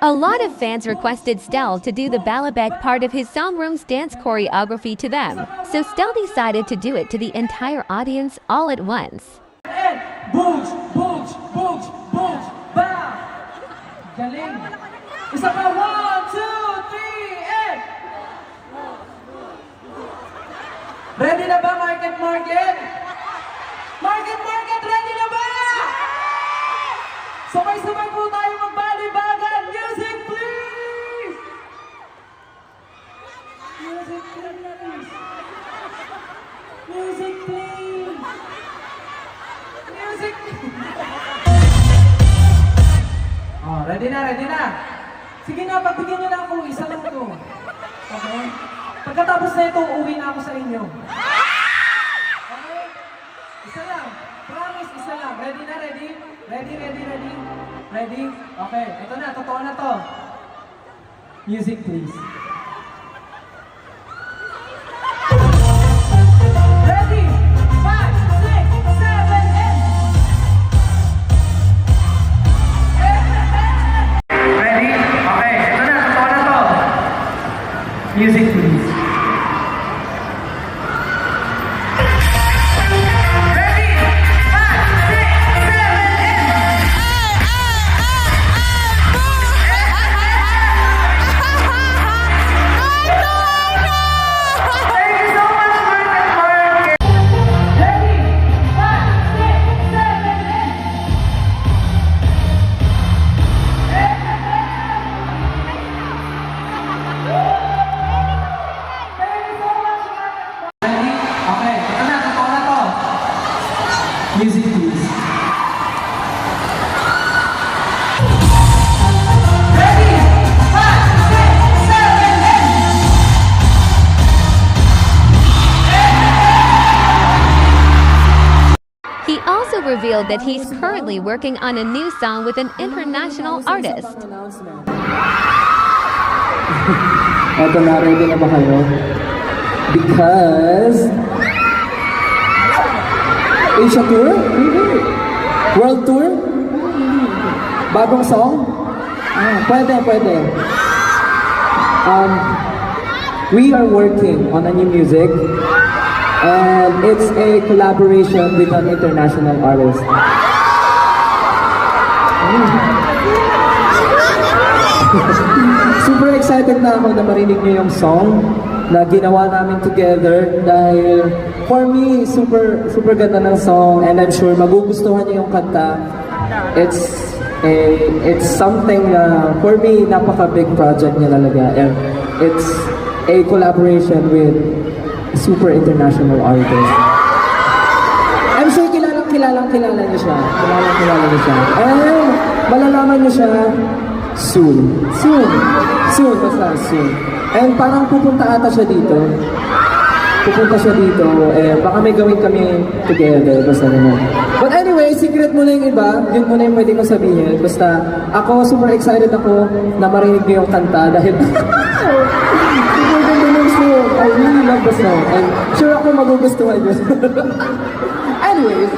A lot of fans requested Stel to do the Balabek part of his Songroom's dance choreography to them, so Stel decided to do it to the entire audience all at once. And boots, boots, boots, boots, bam! Galing! Isa pa, 1, 2, 3, and... Ready na ba, Market Market? Market Market, ready na ba? Sabay-sabay po tayo magbalibagan. Music, please! Music, please! Music, please! Music! Oh, ready na, ready na! Sige na, pagbigyan nyo na ako. Isa lang ito. Okay? Pagkatapos na ito, uwi na ako sa inyo. Okay? Isa lang. Promise, isa lang. Ready na, ready? Ready, ready, ready? Ready? Okay, ito na, totoo na to. Music, please. Ready? 5, 6, 7, and... Ready? Okay, ito na, totoo na to. Music, please. Music, please. Ready? 5, 6, 7, 8. He also revealed that he's currently working on a new song with an international artist. Eto na, ready na ba kayo? Because... Asia Tour? World Tour? Bagong song? Pwede, pwede. We are working on a new music and it's a collaboration with an international artist. Super excited na ako na marinig niyo yung song na ginawa namin together dahil for me, super ganda ng song and I'm sure magugustuhan niyo yung kanta. It's something na for me, napaka-big project niya talaga and it's a collaboration with super international artist. I'm sure kilalang niyo siya. Kilala niyo siya. And malalaman niyo siya soon. Basta soon. And parang pupunta ata siya dito. Baka may gawin kami together, basta naman. But anyway, secret muna yung iba, yun muna yung pwede ko sabihin. Basta, ako, super excited ako na marinig niyo yung kanta dahil super ganda ng song. I really love the song. And sure ako magugustuhan yun. Anyways,